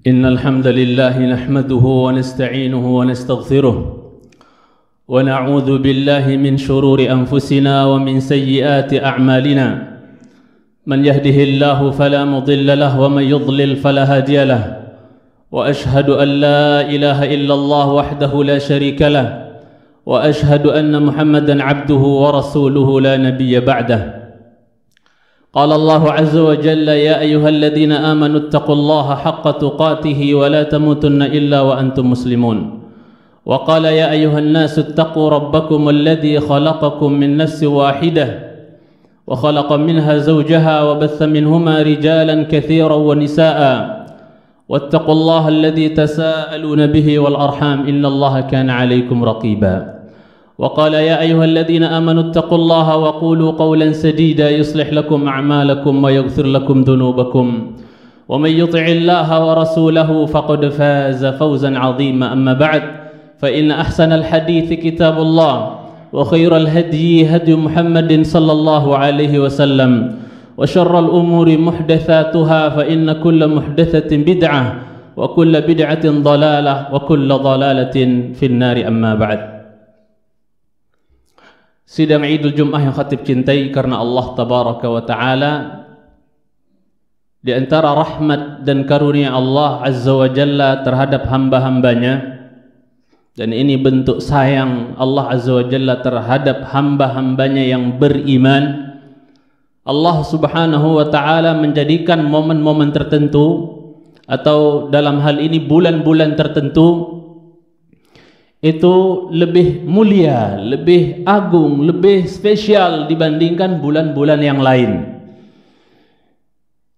إن الحمد لله نحمده ونستعينه ونستغفره ونعوذ بالله من شرور أنفسنا ومن سيئات أعمالنا من يهده الله فلا مضل له ومن يضلل فلا هادي له وأشهد أن لا إله إلا الله وحده لا شريك له وأشهد أن محمدا عبده ورسوله لا نبي بعده قال الله عز وجل يا أيها الذين آمنوا اتقوا الله حق تقاته ولا تموتن إلا وأنتم مسلمون وقال يا أيها الناس اتقوا ربكم الذي خلقكم من نفس واحدة وخلق منها زوجها وبث منهما رجالا كثيرا ونساء واتقوا الله الذي تساءلون به والأرحام إن الله كان عليكم رقيبا وقال يا أيها الذين آمنوا اتقوا الله وقولوا قولا سديدا يصلح لكم أعمالكم ويغفر لكم ذنوبكم ومن يطع الله ورسوله فقد فاز فوزا عظيما أما بعد فإن أحسن الحديث كتاب الله وخير الهدي هدي محمد صلى الله عليه وسلم وشر الأمور محدثاتها فإن كل محدثة بدعة وكل بدعة ضلالة وكل ضلالة في النار أما بعد. Sidang Idul Jum'ah yang khatib cintai karena Allah Tabaraka wa Ta'ala, di antara rahmat dan karunia Allah Azza wa Jalla terhadap hamba-hambanya, dan ini bentuk sayang Allah Azza wa Jalla terhadap hamba-hambanya yang beriman, Allah Subhanahu wa Ta'ala menjadikan momen-momen tertentu atau dalam hal ini bulan-bulan tertentu itu lebih mulia, lebih agung, lebih spesial dibandingkan bulan-bulan yang lain.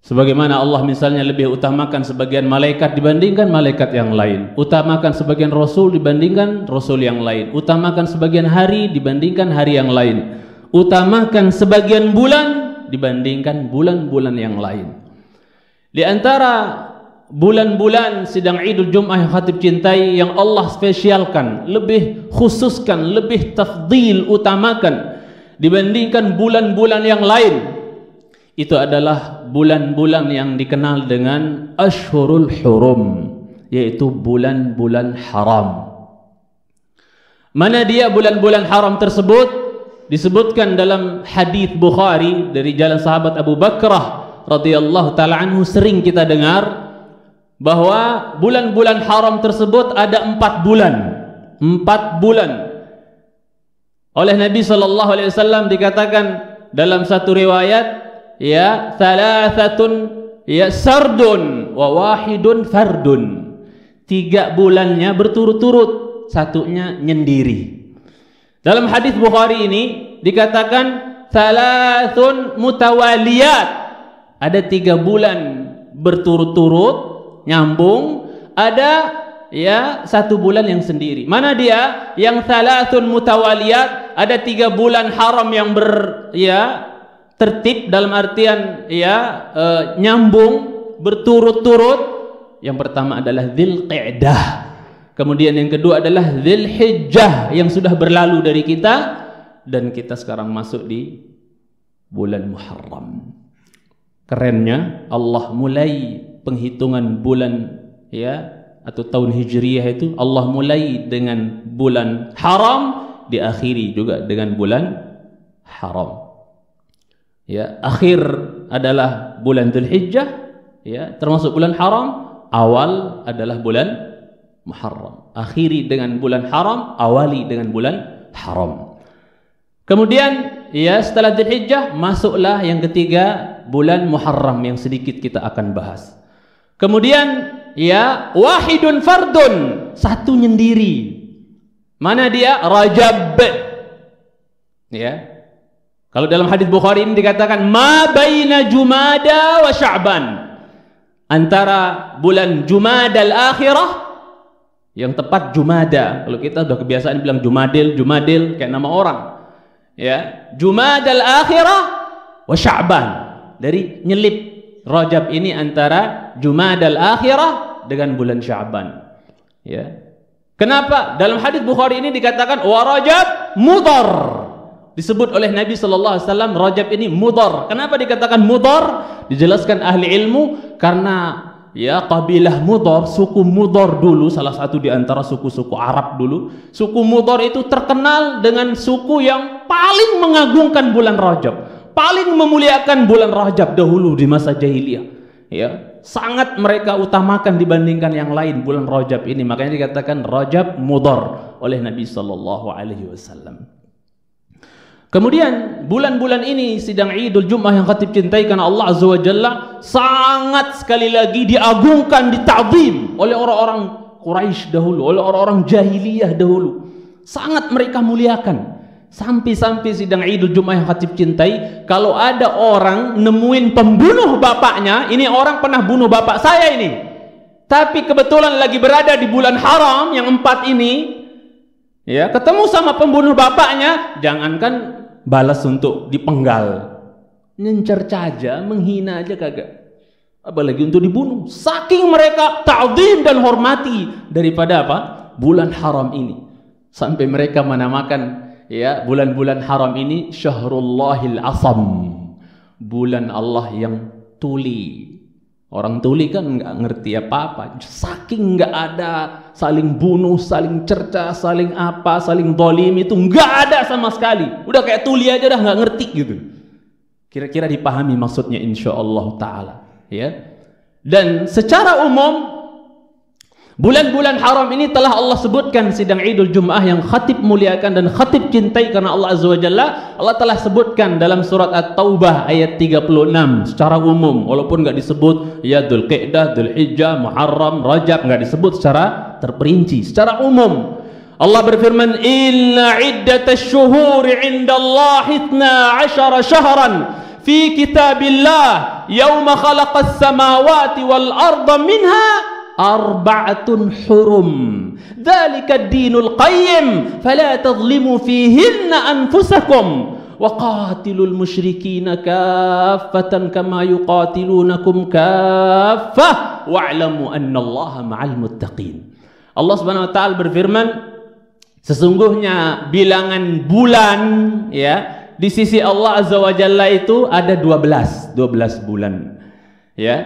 Sebagaimana Allah misalnya lebih utamakan sebagian malaikat dibandingkan malaikat yang lain, utamakan sebagian rasul dibandingkan rasul yang lain, utamakan sebagian hari dibandingkan hari yang lain, utamakan sebagian bulan dibandingkan bulan-bulan yang lain. Di antara bulan-bulan sidang Idul Jum'ah yang khatib cintai yang Allah spesialkan, lebih khususkan, lebih tafdil, utamakan dibandingkan bulan-bulan yang lain, itu adalah bulan-bulan yang dikenal dengan Ashhurul Hurum, yaitu bulan-bulan haram. Mana dia bulan-bulan haram tersebut? Disebutkan dalam hadis Bukhari dari jalan sahabat Abu Bakrah radhiyallahu taala anhu, sering kita dengar bahwa bulan-bulan haram tersebut ada 4 bulan. 4 bulan. Oleh Nabi sallallahu alaihi wasallam dikatakan dalam satu riwayat, ya thalathatun ya sardun wa wahidun fardun. 3 bulannya berturut-turut, satunya nyendiri. Dalam hadis Bukhari ini dikatakan thalathun mutawaliyat. Ada 3 bulan berturut-turut nyambung, ada ya 1 bulan yang sendiri. Mana dia? Yang thalathun mutawaliyat, ada 3 bulan haram yang tertib dalam artian nyambung berturut-turut. Yang pertama adalah Dzulqa'dah, kemudian yang kedua adalah Dzulhijjah yang sudah berlalu dari kita, dan kita sekarang masuk di bulan Muharram. Kerennya Allah mulai penghitungan bulan atau tahun Hijriyah itu, Allah mulai dengan bulan haram, diakhiri juga dengan bulan haram. Akhir adalah bulan Dzulhijjah, termasuk bulan haram. Awal adalah bulan Muharram. Akhiri dengan bulan haram, awali dengan bulan haram. Kemudian setelah Dzulhijjah masuklah yang ketiga, bulan Muharram yang sedikit kita akan bahas. Kemudian wahidun fardun, 1 nyendiri. Mana dia? Rajab. Kalau dalam hadis Bukhari ini dikatakan ma baina Jumada wa Sya'ban, antara bulan Jumadal Akhirah, yang tepat Jumada. Kalau kita sudah kebiasaan bilang Jumadil kayak nama orang. Jumadal Akhirah wa Sya'ban, dari nyelip Rajab ini antara Jumadal Akhirah dengan bulan Sya'ban. Kenapa? Dalam hadis Bukhari ini dikatakan wa Rajab mudhar. Disebut oleh Nabi sallallahu alaihi wasallam Rajab ini mudhar. Kenapa dikatakan mudhar? Dijelaskan ahli ilmu karena ya kabilah Mudhar, suku Mudhar dulu, salah satu di antara suku-suku Arab dulu. Suku Mudhar itu terkenal dengan suku yang paling mengagungkan bulan Rajab, paling memuliakan bulan Rajab dahulu di masa jahiliyah. Ya, sangat mereka utamakan dibandingkan yang lain bulan Rajab ini. Makanya dikatakan Rajab Mudhar oleh Nabi sallallahu alaihi wasallam. Kemudian bulan-bulan ini sidang Idul Jum'ah yang khatib cintai karena Allah Azza wa Jalla sangat sekali lagi diagungkan, dita'zim oleh orang-orang Quraisy dahulu, oleh orang-orang jahiliyah dahulu. Sangat mereka muliakan. Sampai-sampai sidang Idul Jum'ah yang khatib cintai, kalau ada orang nemuin pembunuh bapaknya, ini orang pernah bunuh bapak saya ini, tapi kebetulan lagi berada di bulan haram yang 4 ini, ya, ketemu sama pembunuh bapaknya, jangankan balas untuk dipenggal, nyencerca aja, menghina aja kagak, apalagi untuk dibunuh. Saking mereka ta'zim dan hormati daripada apa? Bulan haram ini. Sampai mereka menamakan, ya, bulan-bulan haram ini Syahrullahil Asam, bulan Allah yang tuli. Orang tuli kan nggak ngerti apa-apa, saking nggak ada saling bunuh, saling cerca, saling apa, saling zalim, itu nggak ada sama sekali. Udah kayak tuli aja dah nggak ngerti gitu. Kira-kira dipahami maksudnya insyaallah taala, ya. Dan secara umum bulan-bulan haram ini telah Allah sebutkan sidang Idul Jum'ah yang khatib muliakan dan khatib cintai karena Allah Azza wa Jalla. Allah telah sebutkan dalam surat At-Taubah ayat 36 secara umum, walaupun enggak disebut ya Dzulqa'dah, Dzulhijjah, Muharram, Rajab, enggak disebut secara terperinci, secara umum. Allah berfirman, "Inna 'iddatash syuhuri 'indallahi 12 syahran fi kitabillah yauma khalaqas samawati wal arda minha arba'atun hurum dzalika ad-dinul qayyim fala tadhlimu fihinna anfusakum wa qatilul musyrikina kaffatan kama yuqatilunakum kaffah wa'lamu annallaha ma'al muttaqin." Allah Subhanahu wa taala berfirman, sesungguhnya bilangan bulan, ya, di sisi Allah Azza wa Jalla itu ada 12 bulan, ya,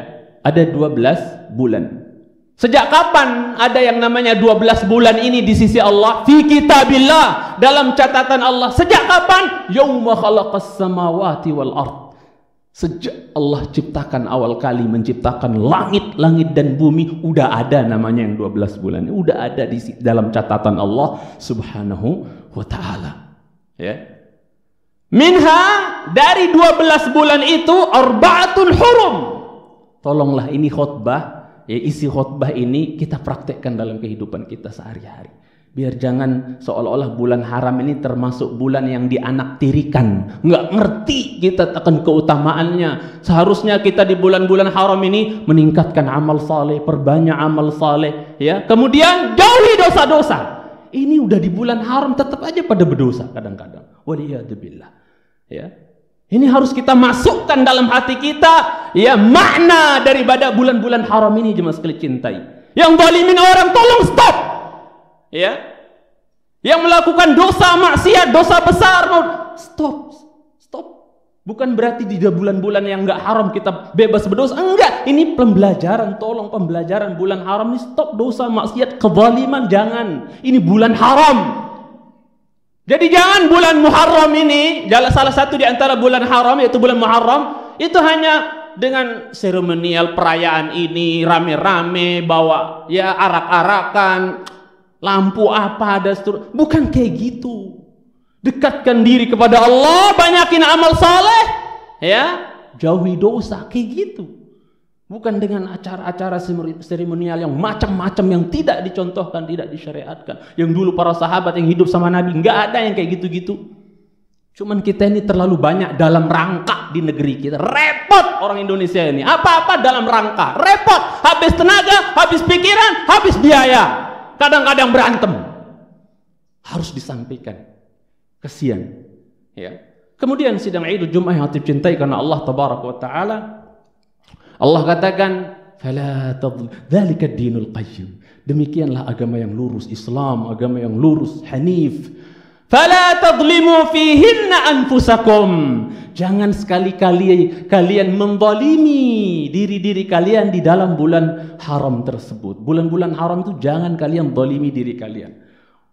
ada 12 bulan. Sejak kapan ada yang namanya 12 bulan ini di sisi Allah? Fi kitabillah, dalam catatan Allah. Sejak kapan? Yauma khalaqas samawati wal ard. Sejak Allah ciptakan awal kali menciptakan langit dan bumi, udah ada namanya yang 12 bulan. Udah ada di dalam catatan Allah Subhanahu wa taala. Ya. Minha, dari 12 bulan itu arba'atun hurum. Tolonglah ini khutbah, ya, isi khutbah ini kita praktekkan dalam kehidupan kita sehari-hari. Biar jangan seolah-olah bulan haram ini termasuk bulan yang dianaktirikan. Nggak ngerti kita akan keutamaannya. Seharusnya kita di bulan-bulan haram ini meningkatkan amal saleh, perbanyak amal saleh, ya. Kemudian jauhi dosa-dosa. Ini udah di bulan haram tetap aja pada berdosa kadang-kadang. Waliyadzubillah. Ya. Ini harus kita masukkan dalam hati kita, ya, makna daripada bulan-bulan haram ini jemaah sekalian cintai. Yang zalimin orang tolong stop. Ya. Yang melakukan dosa maksiat, dosa besar, stop. Bukan berarti di bulan-bulan yang enggak haram kita bebas berdosa, enggak. Ini pembelajaran, tolong pembelajaran bulan haram ini, stop dosa maksiat, kezaliman, jangan. Ini bulan haram. Jadi jangan bulan Muharram ini, salah satu di antara bulan haram yaitu bulan Muharram, itu hanya dengan seremonial perayaan ini, rame-rame bawa, ya, arak-arakan, lampu apa ada, bukan kayak gitu. Dekatkan diri kepada Allah, banyakin amal saleh, ya, jauhi dosa, kayak gitu. Bukan dengan acara-acara seremonial yang macam-macam yang tidak dicontohkan, tidak disyariatkan. Yang dulu para sahabat yang hidup sama Nabi, nggak ada yang kayak gitu-gitu. Cuman kita ini terlalu banyak dalam rangka di negeri kita. Repot orang Indonesia ini. Apa-apa dalam rangka. Repot. Habis tenaga, habis pikiran, habis biaya. Kadang-kadang berantem. Harus disampaikan. Kasihan. Ya. Kemudian sidang Idul Jum'ah yang hati cintai karena Allah Tabaraka wa Ta'ala. Allah katakan, "Fala dzalika ad-dinul qayyim." Demikianlah agama yang lurus, Islam, agama yang lurus, hanif. Fala tadlimu fihinna anfusakum. Jangan sekali-kali kalian menzalimi diri-diri kalian di dalam bulan haram tersebut. Bulan-bulan haram itu jangan kalian zalimi diri kalian.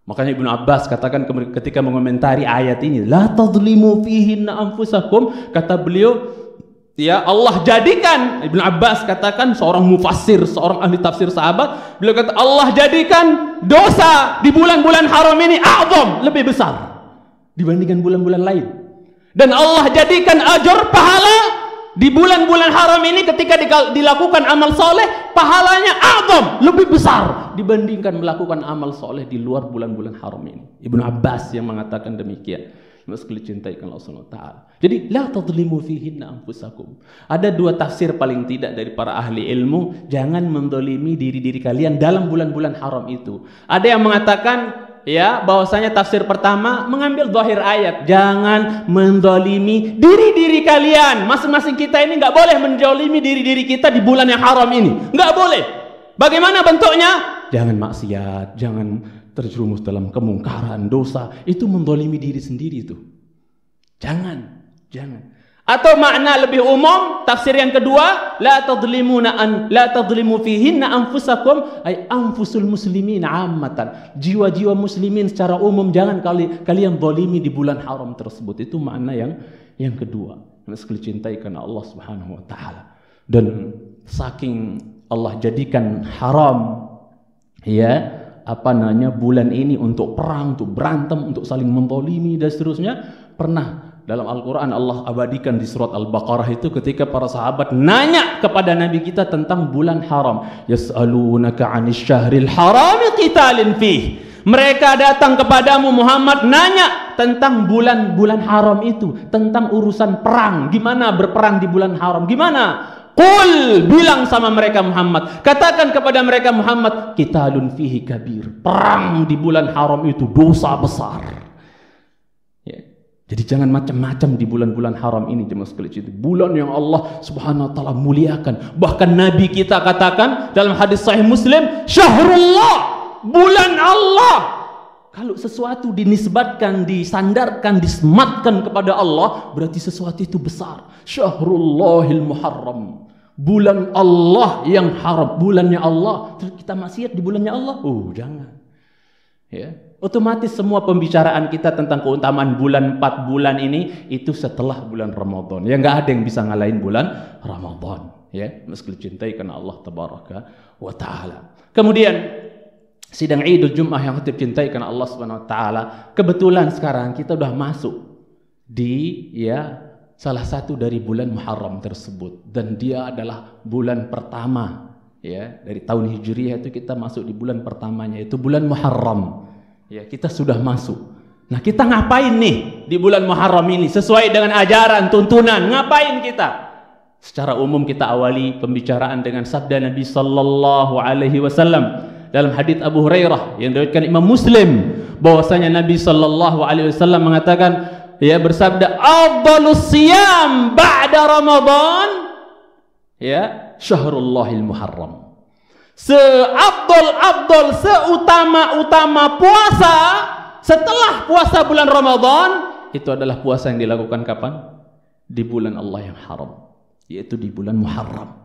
Makanya Ibnu Abbas katakan ketika mengomentari ayat ini, la tadlimu fihinna anfusakum, kata beliau, ya Allah jadikan, Ibnu Abbas katakan, seorang mufassir, seorang ahli tafsir sahabat, beliau kata Allah jadikan dosa di bulan-bulan haram ini a'zam, lebih besar dibandingkan bulan-bulan lain. Dan Allah jadikan ajar pahala di bulan-bulan haram ini ketika dilakukan amal soleh, pahalanya a'zam, lebih besar dibandingkan melakukan amal soleh di luar bulan-bulan haram ini. Ibnu Abbas yang mengatakan demikian. Meski dicintaikan Allah Subhanahu wa taala. Jadi la tadlimu fihinna anfusakum. Ada dua tafsir paling tidak dari para ahli ilmu, jangan mendolimi diri-diri kalian dalam bulan-bulan haram itu. Ada yang mengatakan ya bahwasanya tafsir pertama mengambil zahir ayat, jangan mendolimi diri-diri kalian. Masing-masing kita ini nggak boleh mendolimi diri-diri kita di bulan yang haram ini, nggak boleh. Bagaimana bentuknya? Jangan maksiat, jangan terjerumus dalam kemungkaran, dosa, itu mendolimi diri sendiri itu. Jangan. Atau makna lebih umum, tafsir yang kedua, la tadlimu fihinna anfusakum, ay anfusul muslimin ammatan. Jiwa-jiwa muslimin secara umum jangan kalian zalimi di bulan haram tersebut. Itu makna yang kedua. Meski dicintai karena Allah Subhanahu wa taala. Dan saking Allah jadikan haram ya bulan ini untuk perang, untuk berantem, untuk saling menzalimi dan seterusnya. Pernah dalam Al-Quran Allah abadikan di surat Al-Baqarah itu ketika para sahabat nanya kepada Nabi kita tentang bulan haram. Yas'alunaka 'anil syahril harami qitalin fih. Mereka datang kepadamu Muhammad nanya tentang bulan-bulan haram itu, tentang urusan perang, gimana berperang di bulan haram, gimana? Qul, bilang sama mereka Muhammad, katakan kepada mereka Muhammad, qitalun fihi kabir, perang di bulan haram itu dosa besar. Ya. Jadi jangan macam-macam di bulan-bulan haram ini, jemaah sekalian. Itu bulan yang Allah Subhanahu wa taala muliakan. Bahkan Nabi kita katakan dalam hadis sahih Muslim, syahrullah, bulan Allah. Kalau sesuatu dinisbatkan, disandarkan, disematkan kepada Allah, berarti sesuatu itu besar. Syahrullahil muharram, bulan Allah yang haram, bulannya Allah. Terus kita maksiat di bulannya Allah? Jangan. Ya, otomatis semua pembicaraan kita tentang keutamaan bulan 4 bulan ini itu setelah bulan Ramadan. Ya nggak ada yang bisa ngalahin bulan Ramadan. Ya, meski dicintai karena Allah Tabaraka wa Taala. Kemudian sidang Idul Jum'ah yang kita cintai karena Allah Subhanahu wa taala. Kebetulan sekarang kita sudah masuk di salah satu dari bulan Muharram tersebut, dan dia adalah bulan pertama dari tahun Hijriah. Itu kita masuk di bulan pertamanya, itu bulan Muharram. Ya, kita sudah masuk. Nah, kita ngapain nih di bulan Muharram ini sesuai dengan ajaran, tuntunan? Ngapain kita? Secara umum kita awali pembicaraan dengan sabda Nabi sallallahu alaihi wasallam dalam hadits Abu Hurairah yang diriwayatkan Imam Muslim, bahwasanya Nabi sallallahu alaihi wasallam mengatakan, bersabda, afdhalus siyam ba'da Ramadan syahrullahil muharram. Seutama puasa setelah puasa bulan Ramadan itu adalah puasa yang dilakukan kapan? Di bulan Allah yang haram, yaitu di bulan Muharram.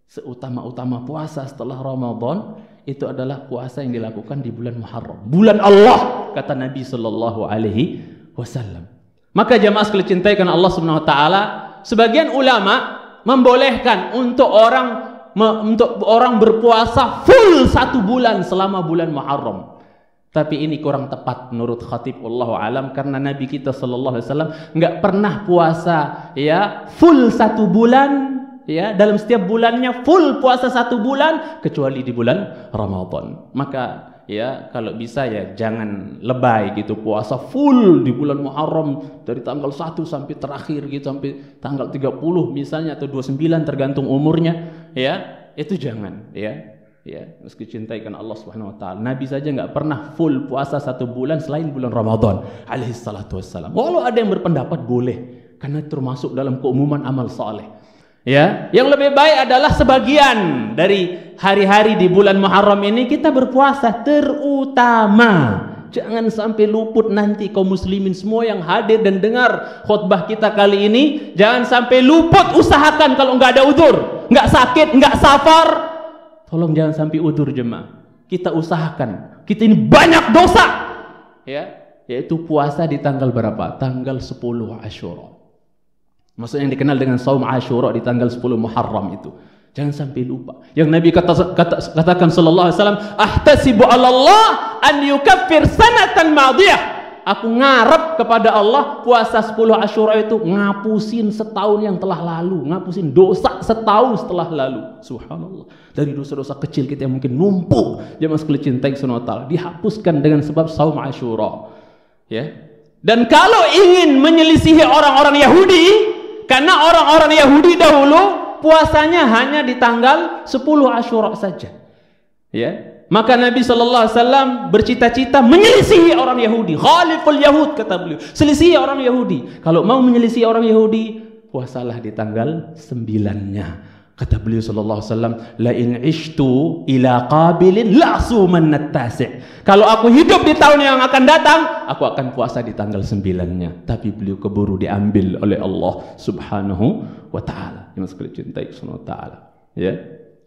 Seutama puasa setelah Ramadan itu adalah puasa yang dilakukan di bulan Muharram, bulan Allah, kata Nabi sallallahu alaihi wasallam. Maka jamaah sekalian cintai karena Allah Subhanahu wa taala, sebagian ulama membolehkan untuk orang berpuasa full 1 bulan selama bulan Muharram. Tapi ini kurang tepat menurut khatib wallahu alam, karena Nabi kita sallallahu alaihi wasallam enggak pernah puasa full 1 bulan. Dalam setiap bulannya full puasa 1 bulan kecuali di bulan Ramadan. Maka kalau bisa jangan lebay gitu, puasa full di bulan Muharram dari tanggal 1 sampai terakhir gitu, sampai tanggal 30 misalnya atau 29 tergantung umurnya. Itu jangan. Meski cintai karena Allah Subhanahu wa taala. Nabi saja enggak pernah full puasa 1 bulan selain bulan Ramadan alaihi salatu wassalam. Walau ada yang berpendapat boleh, karena termasuk dalam keumuman amal saleh. Yang lebih baik adalah sebagian dari hari-hari di bulan Muharram ini kita berpuasa, terutama Jangan sampai luput nanti kaum muslimin semua yang hadir dan dengar khutbah kita kali ini. Jangan sampai luput. Usahakan kalau nggak ada udzur, nggak sakit, nggak safar, tolong jangan sampai udzur jemaah. Kita usahakan. Kita ini banyak dosa, ya, yaitu puasa di tanggal berapa? Tanggal 10 Asyura. Maksudnya yang dikenal dengan saum Asyura di tanggal 10 Muharram itu. Jangan sampai lupa. Yang Nabi katakan sallallahu alaihi wasallam, "Ahtasibu 'ala Allah an yukaffir sanatan madiyah." Aku ngarep kepada Allah puasa 10 Asyura itu ngapusin setahun yang telah lalu, ngapusin dosa setahun setelah lalu. Subhanallah. Dari dosa-dosa kecil kita yang mungkin numpuk, jemaah sekalian cintai Subhanahu wa taala, dihapuskan dengan sebab saum Asyura. Ya. Dan kalau ingin menyelisihi orang-orang Yahudi, karena orang-orang Yahudi dahulu puasanya hanya di tanggal 10 Asyura saja. Ya. Maka Nabi SAW bercita-cita menyelisihi orang Yahudi. Khaliful Yahud, kata beliau. Selisihi orang Yahudi. Kalau mau menyelisihi orang Yahudi, puasalah di tanggal 9-nya. Kata beliau SAW, la in ishtu ila qabilin la sumanat tasi'. Kalau aku hidup di tahun yang akan datang, aku akan puasa di tanggal 9-nya. Tapi beliau keburu diambil oleh Allah Subhanahu wa ta'ala. Yang sekali cintai Subhanahu wa ta'ala. Ya.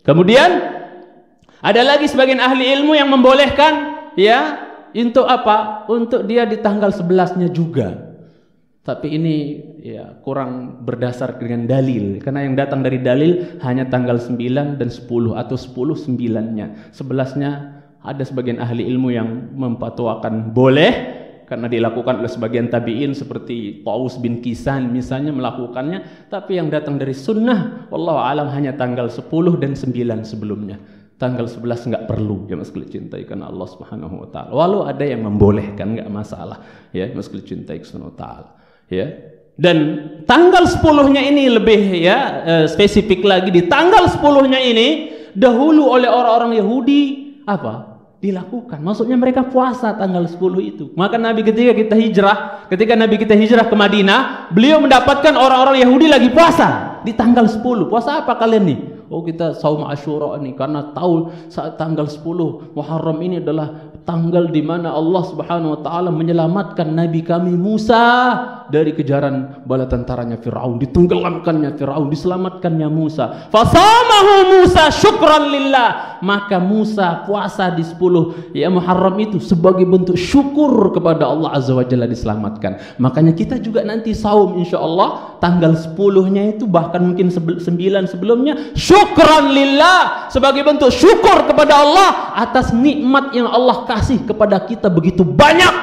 Kemudian ada lagi sebagian ahli ilmu yang membolehkan, ya, untuk apa? Untuk dia di tanggal 11-nya juga. Tapi ini ya kurang berdasar dengan dalil, karena yang datang dari dalil hanya tanggal 9 dan 10 atau 10 9-nya. 11-nya ada sebagian ahli ilmu yang memfatwakan boleh karena dilakukan oleh sebagian tabi'in seperti Taus bin Kisan misalnya melakukannya, tapi yang datang dari sunnah wallahu alam hanya tanggal 10 dan 9 sebelumnya. Tanggal 11 enggak perlu, ya mas sekalian cintai karena Allah Subhanahu wa taala. Walau ada yang membolehkan enggak masalah, ya mas sekalian cintai Subhanahu wa taala. Ya. Dan tanggal 10-nya ini lebih ya spesifik lagi, di tanggal 10-nya ini dahulu oleh orang-orang Yahudi apa? Dilakukan. Maksudnya mereka puasa tanggal 10 itu. Maka Nabi ketika Nabi kita hijrah ke Madinah, beliau mendapatkan orang-orang Yahudi lagi puasa di tanggal 10. Puasa apa kalian nih? Oh, kita saum Asyura nih karena tahu saat tanggal 10 Muharram ini adalah tanggal di mana Allah Subhanahu wa taala menyelamatkan nabi kami Musa dari kejaran bala tentaranya Firaun, ditenggelamkannya Firaun, diselamatkannya Musa. Fasamahu Musa syukran lillah. Maka Musa puasa di 10 ya Muharram itu sebagai bentuk syukur kepada Allah Azza wa Jalla diselamatkan. Makanya kita juga nanti saum insyaallah tanggal 10-nya itu bahkan mungkin 9 sebelumnya syukran lillah, sebagai bentuk syukur kepada Allah atas nikmat yang Allah kasih kepada kita begitu banyak,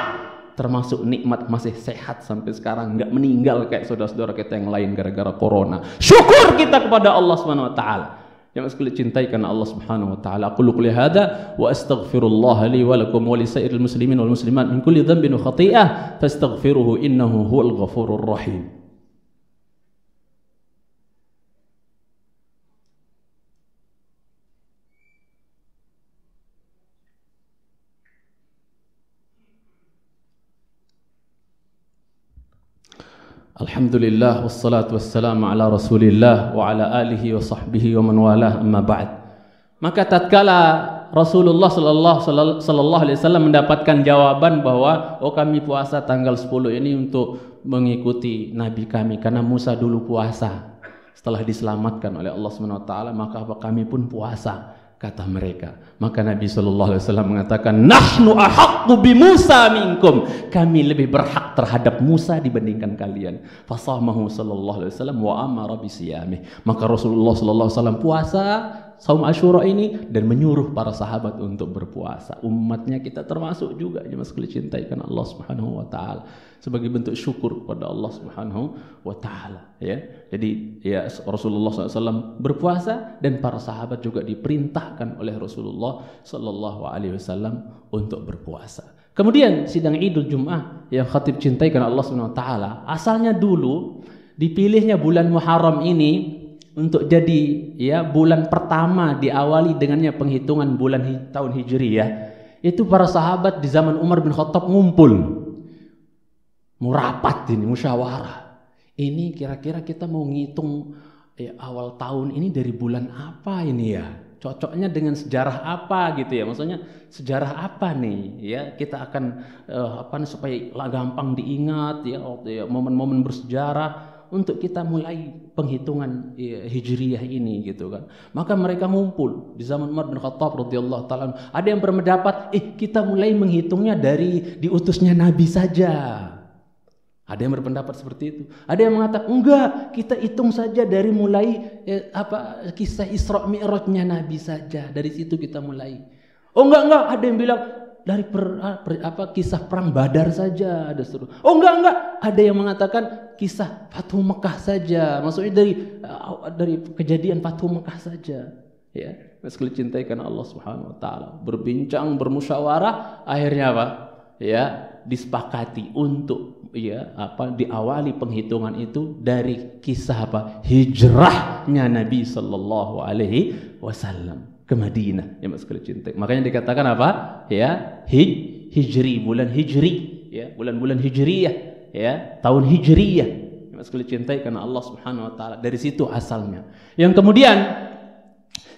termasuk nikmat masih sehat sampai sekarang, nggak meninggal kayak saudara-saudara kita yang lain gara-gara corona. Syukur kita kepada Allah Subhanahu wa taala. Yang sekali cintai karena Allah Subhanahu wa taala. Aqulu qouli hadza wa astaghfirullah li wa lakum wa li sa'iril muslimin wal muslimat min kulli dhanbin wa khati'ah fastaghfiruhu innahu huwal ghafurur rahim. Alhamdulillah wassalatu wassalamu ala Rasulillah wa ala alihi wa sahbihi wa man walah, amma ba'd. Maka tatkala Rasulullah sallallahu alaihi wasallam mendapatkan jawaban bahwa oh kami puasa tanggal 10 ini untuk mengikuti nabi kami karena Musa dulu puasa setelah diselamatkan oleh Allah Subhanahu wa taala, maka kami pun puasa, kata mereka. Maka Nabi sallallahu alaihi wasallam mengatakan, nahnu ahaqqu bi Musa minkum, kami lebih berhak terhadap Musa dibandingkan kalian. Fasamahu sallallahu alaihi wasallam wa amara bi siyamih. Maka Rasulullah sallallahu alaihi wasallam puasa saum Asyura ini dan menyuruh para sahabat untuk berpuasa. Umatnya kita termasuk juga, jemaah sekalian cintai karena Allah Subhanahu wa taala, sebagai bentuk syukur kepada Allah Subhanahu wa taala, ya. Jadi ya Rasulullah SAW berpuasa dan para sahabat juga diperintahkan oleh Rasulullah sallallahu alaihi wasallam untuk berpuasa. Kemudian sidang Idul Jum'ah yang khatib cintai karena Allah Subhanahu wa taala, asalnya dulu dipilihnya bulan Muharram ini untuk jadi ya bulan pertama, diawali dengannya penghitungan bulan tahun Hijriyah. Itu para sahabat di zaman Umar bin Khattab ngumpul, murapat ini, musyawarah. Ini kira-kira kita mau ngitung ya, awal tahun ini dari bulan apa ini ya? Cocoknya dengan sejarah apa gitu ya? Maksudnya sejarah apa nih ya? Kita akan supaya gampang diingat ya, momen-momen bersejarah untuk kita mulai penghitungan Hijriyah ini gitu kan. Maka mereka ngumpul di zaman Umar bin Khattab radhiyallahu taala. Ada yang berpendapat, kita mulai menghitungnya dari diutusnya Nabi saja. Ada yang berpendapat seperti itu. Ada yang mengatakan enggak, kita hitung saja dari mulai kisah Isra Mi'rajnya Nabi saja. Dari situ kita mulai. Oh enggak, ada yang bilang dari kisah perang Badar saja, ada seluruh. Oh enggak, ada yang mengatakan kisah Fathu Mekah saja. Maksudnya dari kejadian Fathu Mekah saja. Ya, sekali cintai karena Allah Subhanahu wa taala. Berbincang, bermusyawarah, akhirnya apa? Ya, disepakati untuk diawali penghitungan itu dari kisah hijrahnya Nabi sallallahu alaihi wasallam ke Madinah, ya mas sekali cinta. Makanya dikatakan hijri, bulan hijri, ya, bulan-bulan hijriyah, ya, tahun hijriyah, ya mas sekali cinta karena Allah Subhanahu wa taala. Dari situ asalnya. Yang kemudian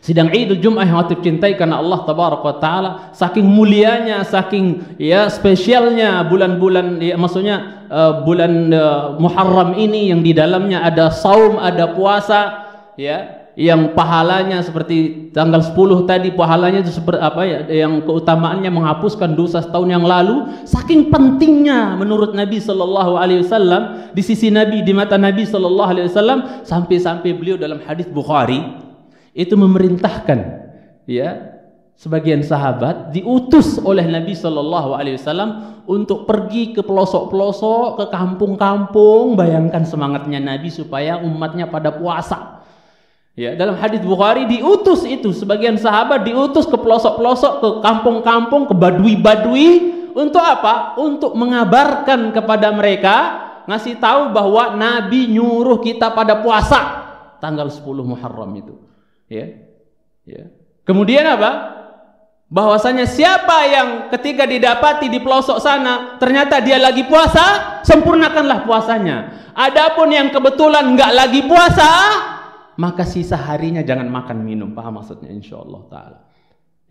sidang Idul Jum'ah yang wajib cintai karena Allah Tabaraka wa Ta'ala, saking mulianya, saking spesialnya bulan-bulan, maksudnya bulan Muharram ini yang di dalamnya ada saum, ada puasa, ya, yang pahalanya seperti tanggal 10 tadi, pahalanya itu seperti yang keutamaannya menghapuskan dosa setahun yang lalu. Saking pentingnya menurut Nabi sallallahu alaihi wasallam di sisi Nabi, di mata Nabi sallallahu alaihi wasallam, sampai-sampai beliau dalam hadis Bukhari itu memerintahkan, ya, sebagian sahabat diutus oleh Nabi sallallahu alaihi wasallam untuk pergi ke pelosok-pelosok, ke kampung-kampung. Bayangkan semangatnya Nabi supaya umatnya pada puasa. Ya, dalam hadis Bukhari diutus itu sebagian sahabat diutus ke pelosok-pelosok, ke kampung-kampung, ke badui-badui untuk apa? Untuk mengabarkan kepada mereka, ngasih tahu bahwa Nabi nyuruh kita pada puasa tanggal 10 Muharram itu. Ya. Kemudian apa? Bahwasanya siapa yang ketika didapati di pelosok sana ternyata dia lagi puasa, sempurnakanlah puasanya. Adapun yang kebetulan enggak lagi puasa, maka sisa harinya jangan makan minum. Paham maksudnya insyaallah taala.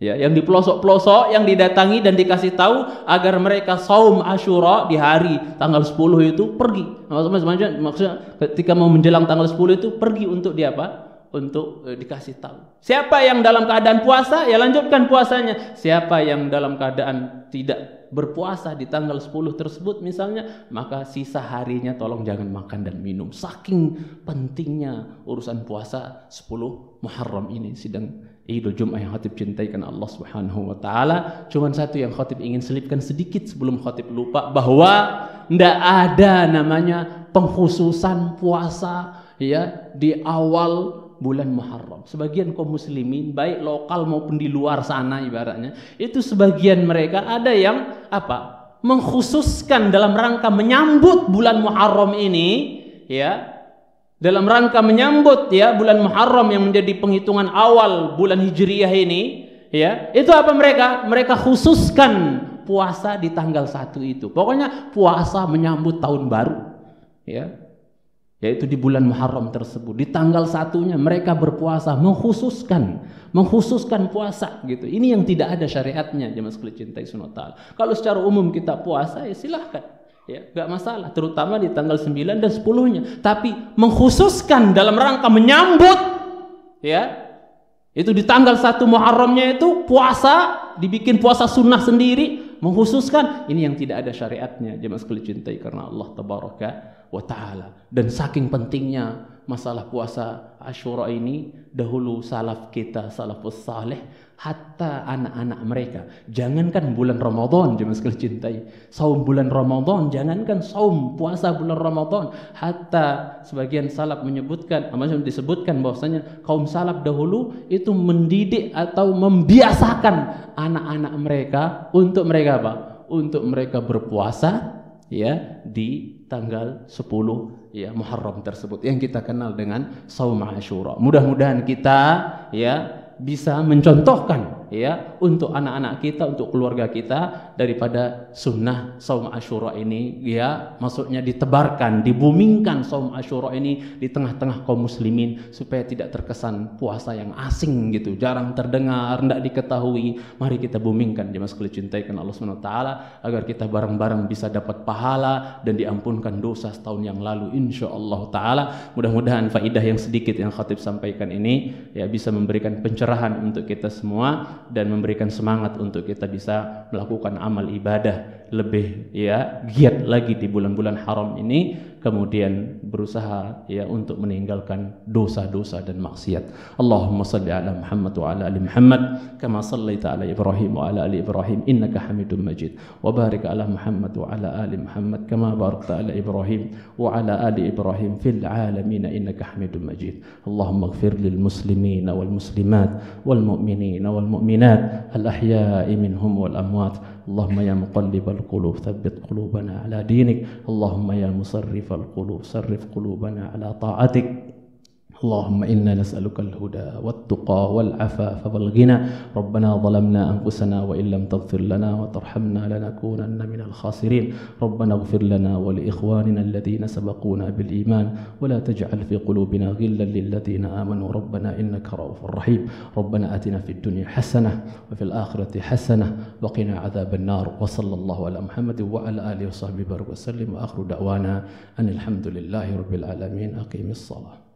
Ya, yang di pelosok-pelosok yang didatangi dan dikasih tahu agar mereka saum Asyura di hari tanggal 10 itu pergi. Maksudnya ketika mau menjelang tanggal 10 itu pergi untuk untuk dikasih tahu. Siapa yang dalam keadaan puasa, ya lanjutkan puasanya. Siapa yang dalam keadaan tidak berpuasa di tanggal 10 tersebut misalnya, maka sisa harinya tolong jangan makan dan minum. Saking pentingnya urusan puasa 10 Muharram ini, sidang Idul Jum'ah yang khatib cintai karena Allah Subhanahu wa taala. Cuman satu yang khatib ingin selipkan sedikit sebelum khatib lupa, bahwa tidak ada namanya pengkhususan puasa, ya, di awal bulan Muharram. Sebagian kaum muslimin baik lokal maupun di luar sana ibaratnya, itu sebagian mereka ada yang mengkhususkan dalam rangka menyambut bulan Muharram ini, ya, dalam rangka menyambut, ya, bulan Muharram yang menjadi penghitungan awal bulan Hijriyah ini, ya, itu apa mereka khususkan puasa di tanggal 1 itu. Pokoknya puasa menyambut tahun baru, ya, yaitu di bulan Muharram tersebut. Di tanggal 1-nya mereka berpuasa, mengkhususkan puasa gitu. Ini yang tidak ada syariatnya, jemaah sekalian cintai sunat ta'ala. Kalau secara umum kita puasa, ya silahkan, ya, gak masalah, terutama di tanggal 9 dan 10-nya. Tapi mengkhususkan dalam rangka menyambut, ya, itu di tanggal 1 Muharramnya itu puasa, dibikin puasa sunnah sendiri, mengkhususkan, ini yang tidak ada syariatnya, jemaah sekalian cintai karena Allah Tabaraka wa ta'ala. Dan saking pentingnya masalah puasa Asyura ini, dahulu salaf kita, salafus saleh, hatta anak-anak mereka, jangankan bulan Ramadan, jemaah sekalian cintai, saum bulan Ramadan, jangankan saum puasa bulan Ramadan, hatta sebagian salaf menyebutkan, maksudnya disebutkan bahwasanya kaum salaf dahulu itu mendidik atau membiasakan anak-anak mereka untuk mereka untuk mereka berpuasa, ya, di tanggal 10, ya, Muharram tersebut yang kita kenal dengan saum Asyura. Mudah-mudahan kita, ya, bisa mencontohkan, ya untuk anak-anak kita, untuk keluarga kita, daripada sunnah saum Asyura ini, ya maksudnya ditebarkan, dibumingkan saum Asyura ini di tengah-tengah kaum muslimin supaya tidak terkesan puasa yang asing gitu, jarang terdengar, tidak diketahui. Mari kita bumingkan jemaah sekalian cintaikan Allah Subhanahu wa taala, agar kita bareng-bareng bisa dapat pahala dan diampunkan dosa setahun yang lalu insyaallah taala. Mudah-mudahan faidah yang sedikit yang khatib sampaikan ini ya bisa memberikan pencerahan untuk kita semua dan memberikan semangat untuk kita bisa melakukan amal ibadah lebih ya giat lagi di bulan-bulan haram ini, kemudian berusaha ya untuk meninggalkan dosa-dosa dan maksiat. Allahumma salli ala Muhammad wa ala ali Muhammad kama sallaita ala Ibrahim wa ala ali Ibrahim innaka Hamidum Majid, wa barik ala Muhammad wa ala ali Muhammad kama barakta ala Ibrahim wa ala ali Ibrahim fil alamin innaka Hamidum Majid. Allahumma ighfir lil muslimin wal muslimat wal mu'minin wal mu'minat al ahya'i minhum wal amwat. Allahumma ya muqallibal qulub thabbit qulubana ala dinik. Allahumma ya musarrifal qulub sarrif qulubana ala ta'atik. اللهم إنا نسألك الهدى والتقى والعفاف والغنى. ربنا ظلمنا أنفسنا وإن لم تغفر لنا وترحمنا لنكونن من الخاسرين. ربنا اغفر لنا ولإخواننا الذين سبقونا بالإيمان ولا تجعل في قلوبنا غلا للذين آمنوا ربنا إنك رؤوف رحيم. ربنا آتنا في الدنيا حسنة وفي الآخرة حسنة وقنا عذاب النار. وصلى الله على محمد وعلى آله وصحبه وسلم وآخر دعوانا أن الحمد لله رب العالمين. أقيم الصلاة.